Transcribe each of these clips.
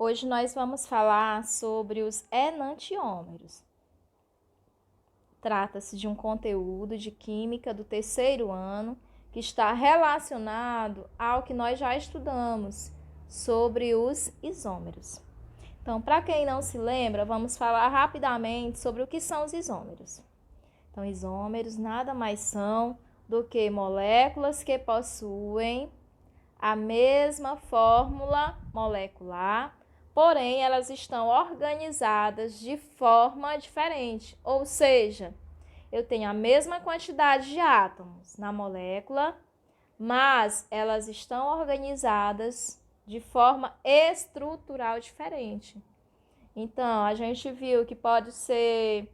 Hoje nós vamos falar sobre os enantiômeros. Trata-se de um conteúdo de química do terceiro ano que está relacionado ao que nós já estudamos sobre os isômeros. Então, para quem não se lembra, vamos falar rapidamente sobre o que são os isômeros. Então, isômeros nada mais são do que moléculas que possuem a mesma fórmula molecular, porém elas estão organizadas de forma diferente, ou seja, eu tenho a mesma quantidade de átomos na molécula, mas elas estão organizadas de forma estrutural diferente. Então, a gente viu que pode ser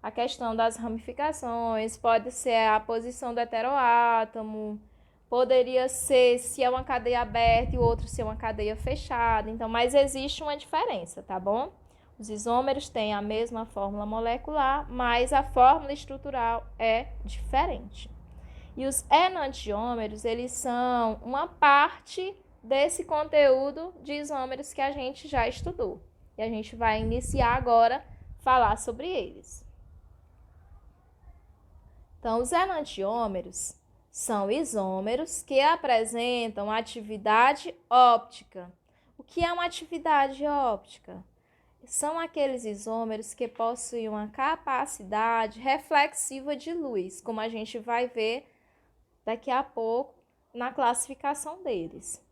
a questão das ramificações, pode ser a posição do heteroátomo, poderia ser se é uma cadeia aberta e o outro ser uma cadeia fechada. Então, mas existe uma diferença, tá bom? Os isômeros têm a mesma fórmula molecular, mas a fórmula estrutural é diferente. E os enantiômeros, eles são uma parte desse conteúdo de isômeros que a gente já estudou. E a gente vai iniciar agora a falar sobre eles. Então, os enantiômeros são isômeros que apresentam atividade óptica. O que é uma atividade óptica? São aqueles isômeros que possuem uma capacidade reflexiva de luz, como a gente vai ver daqui a pouco na classificação deles.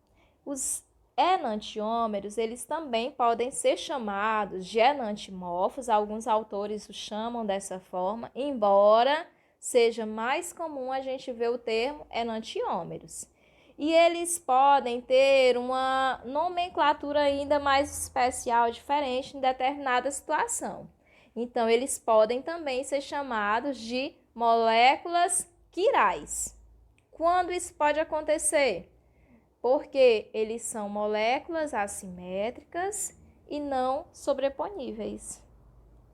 Os enantiômeros, eles também podem ser chamados de enantimorfos, alguns autores os chamam dessa forma, embora seja mais comum a gente ver o termo enantiômeros. E eles podem ter uma nomenclatura ainda mais especial, diferente em determinada situação. Então, eles podem também ser chamados de moléculas quirais. Quando isso pode acontecer? Porque eles são moléculas assimétricas e não sobreponíveis.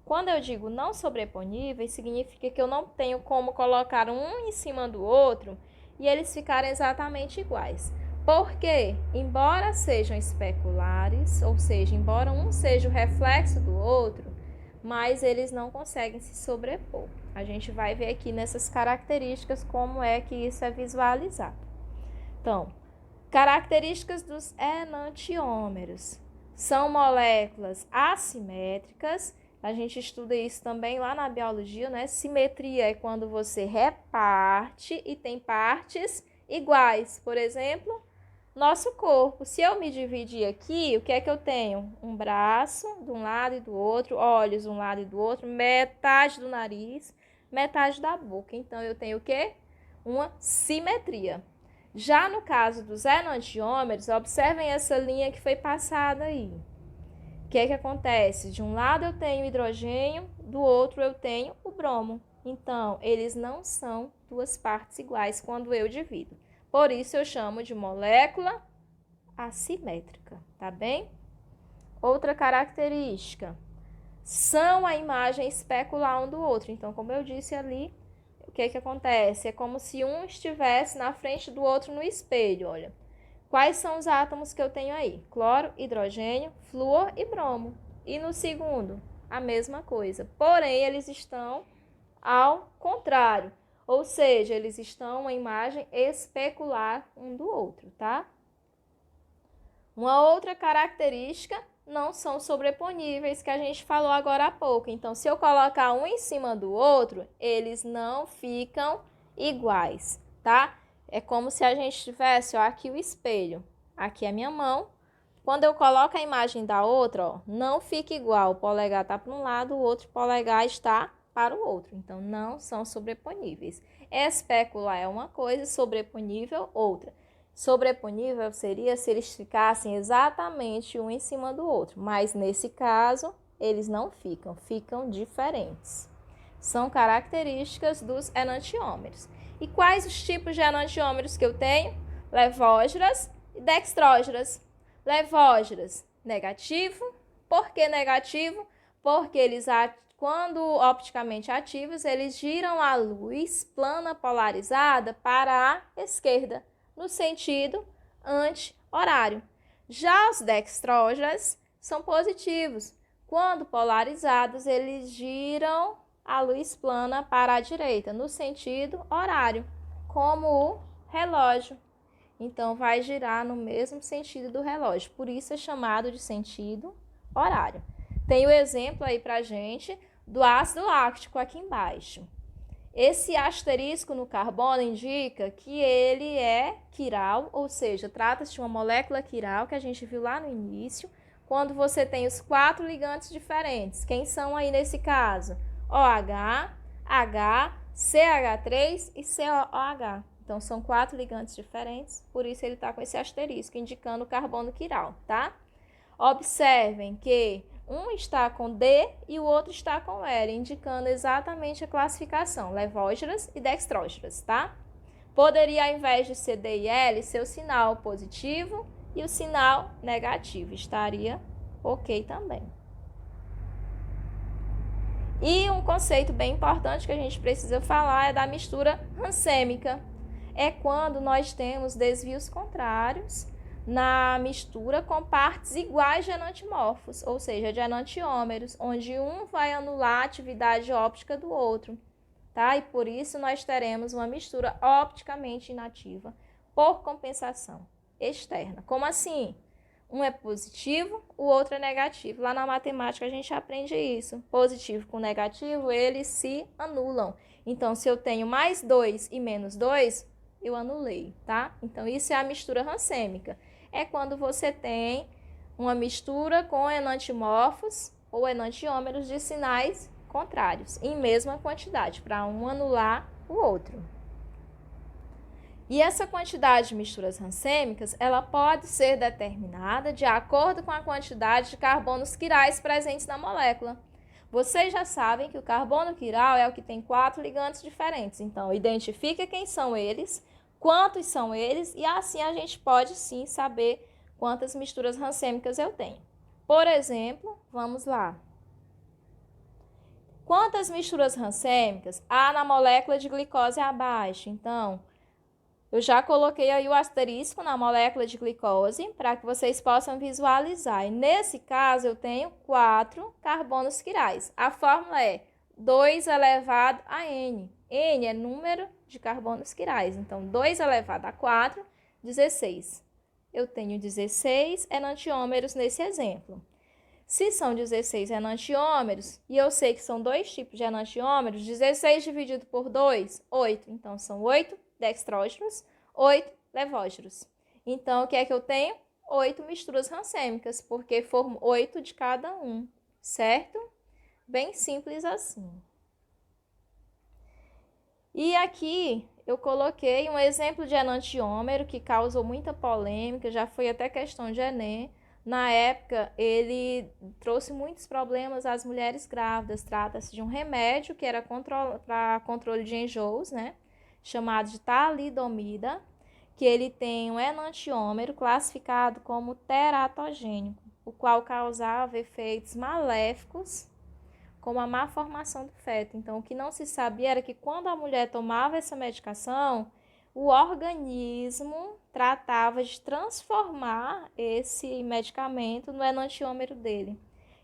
Quando eu digo não sobreponíveis, significa que eu não tenho como colocar um em cima do outro e eles ficarem exatamente iguais. Porque, embora sejam especulares, ou seja, embora um seja o reflexo do outro, mas eles não conseguem se sobrepor. A gente vai ver aqui nessas características como é que isso é visualizado. Então, características dos enantiômeros. São moléculas assimétricas. A gente estuda isso também lá na biologia, né? Simetria é quando você reparte e tem partes iguais. Por exemplo, nosso corpo. Se eu me dividir aqui, o que é que eu tenho? Um braço de um lado e do outro, olhos de um lado e do outro, metade do nariz, metade da boca. Então, eu tenho o quê? Uma simetria. Já no caso dos enantiômeros, observem essa linha que foi passada aí. O que é que acontece? De um lado eu tenho o hidrogênio, do outro eu tenho o bromo. Então, eles não são duas partes iguais quando eu divido. Por isso, eu chamo de molécula assimétrica, tá bem? Outra característica, são a imagem especular um do outro. Então, como eu disse ali, o que é que acontece? É como se um estivesse na frente do outro no espelho, olha. Quais são os átomos que eu tenho aí? Cloro, hidrogênio, flúor e bromo. E no segundo, a mesma coisa. Porém, eles estão ao contrário. Ou seja, eles estão uma imagem especular um do outro, tá? Uma outra característica, não são sobreponíveis, que a gente falou agora há pouco. Então, se eu colocar um em cima do outro, eles não ficam iguais, tá? É como se a gente tivesse, ó, aqui o espelho, aqui a minha mão. Quando eu coloco a imagem da outra, ó, não fica igual. O polegar está para um lado, o outro polegar está para o outro. Então, não são sobreponíveis. Especular é uma coisa, sobreponível outra. Sobreponível seria se eles ficassem exatamente um em cima do outro. Mas, nesse caso, eles não ficam, ficam diferentes. São características dos enantiômeros. E quais os tipos de enantiômeros que eu tenho? Levógeras e dextrógeras. Levógeras, negativo. Por que negativo? Porque eles, quando opticamente ativos, eles giram a luz plana polarizada para a esquerda, no sentido anti-horário. Já os dextrógeras são positivos. Quando polarizados, eles giram a luz plana para a direita, no sentido horário, como o relógio. Então, vai girar no mesmo sentido do relógio. Por isso é chamado de sentido horário. Tem o exemplo aí pra gente do ácido láctico aqui embaixo. Esse asterisco no carbono indica que ele é quiral, ou seja, trata-se de uma molécula quiral que a gente viu lá no início, quando você tem os 4 ligantes diferentes. Quem são aí nesse caso? OH, H, CH3 e COOH. Então, são 4 ligantes diferentes, por isso ele está com esse asterisco, indicando o carbono quiral, tá? Observem que um está com D e o outro está com L, indicando exatamente a classificação, levógenas e dextrógenas, tá? Poderia, ao invés de ser D e L, ser o sinal positivo e o sinal negativo. Estaria ok também. E um conceito bem importante que a gente precisa falar é da mistura rancêmica. É quando nós temos desvios contrários na mistura com partes iguais de enantiomorfos, ou seja, de enantiômeros, onde um vai anular a atividade óptica do outro, tá? E por isso nós teremos uma mistura opticamente inativa por compensação externa. Como assim? Um é positivo, o outro é negativo. Lá na matemática a gente aprende isso. Positivo com negativo, eles se anulam. Então, se eu tenho mais 2 e menos 2, eu anulei, tá? Então, isso é a mistura rancêmica. É quando você tem uma mistura com enantiomorfos ou enantiômeros de sinais contrários, em mesma quantidade, para um anular o outro. E essa quantidade de misturas rancêmicas, ela pode ser determinada de acordo com a quantidade de carbonos quirais presentes na molécula. Vocês já sabem que o carbono quiral é o que tem 4 ligantes diferentes. Então, identifica quem são eles, quantos são eles, e assim a gente pode sim saber quantas misturas rancêmicas eu tenho. Por exemplo, vamos lá. Quantas misturas rancêmicas há na molécula de glicose abaixo? Então, eu já coloquei aí o asterisco na molécula de glicose para que vocês possam visualizar. E nesse caso, eu tenho 4 carbonos quirais. A fórmula é 2 elevado a N. N é número de carbonos quirais. Então, 2 elevado a 4, 16. Eu tenho 16 enantiômeros nesse exemplo. Se são 16 enantiômeros, e eu sei que são 2 tipos de enantiômeros, 16 dividido por 2, 8. Então, são 8 dextrógenos, 8 levógenos. Então, o que é que eu tenho? 8 misturas rancêmicas, porque formam 8 de cada um, certo? Bem simples assim. E aqui eu coloquei um exemplo de enantiômero que causou muita polêmica, já foi até questão de Enem. Na época, ele trouxe muitos problemas às mulheres grávidas. Trata-se de um remédio que era para controle de enjoos, né? Chamado de talidomida, que ele tem um enantiômero classificado como teratogênico, o qual causava efeitos maléficos, como a má formação do feto. Então, o que não se sabia era que quando a mulher tomava essa medicação, o organismo tratava de transformar esse medicamento no enantiômero dele.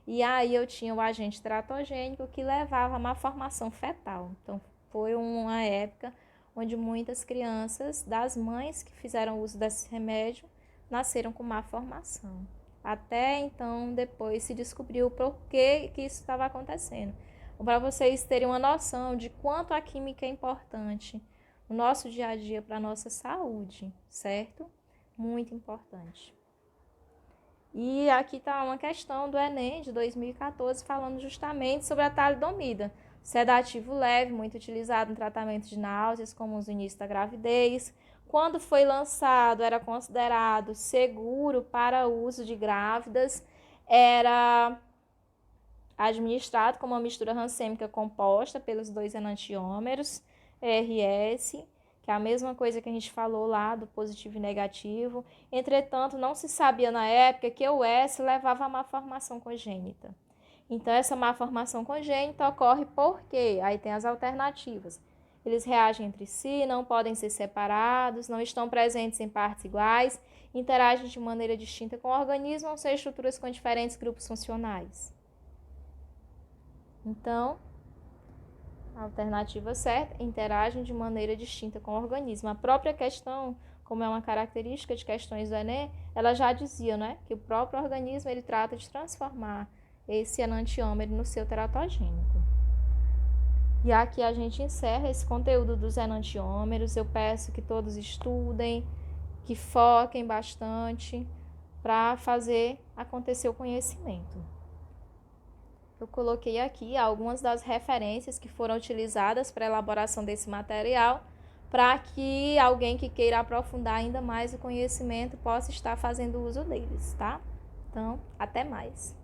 E aí eu tinha o agente teratogênico que levava a má formação fetal. Então, foi uma época onde muitas crianças das mães que fizeram uso desse remédio nasceram com má formação. Até então, depois se descobriu o porquê que isso estava acontecendo. Para vocês terem uma noção de quanto a química é importante no nosso dia a dia para a nossa saúde, certo? Muito importante. E aqui está uma questão do Enem de 2014 falando justamente sobre a talidomida. Sedativo leve, muito utilizado no tratamento de náuseas comuns no início da gravidez. Quando foi lançado, era considerado seguro para uso de grávidas. Era administrado como uma mistura rancêmica composta pelos 2 enantiômeros, RS, que é a mesma coisa que a gente falou lá do positivo e negativo. Entretanto, não se sabia na época que o S levava a má formação congênita. Então, essa má formação congênita ocorre por quê? Aí tem as alternativas. eles reagem entre si, não podem ser separados, não estão presentes em partes iguais, interagem de maneira distinta com o organismo ou são estruturas com diferentes grupos funcionais. Então, a alternativa certa, interagem de maneira distinta com o organismo. A própria questão, como é uma característica de questões do Enem, ela já dizia, né, que o próprio organismo ele trata de transformar esse enantiômero no seu teratogênico. E aqui a gente encerra esse conteúdo dos enantiômeros. Eu peço que todos estudem, que foquem bastante para fazer acontecer o conhecimento. Eu coloquei aqui algumas das referências que foram utilizadas para a elaboração desse material, para que alguém que queira aprofundar ainda mais o conhecimento possa estar fazendo uso deles, tá? Então, até mais.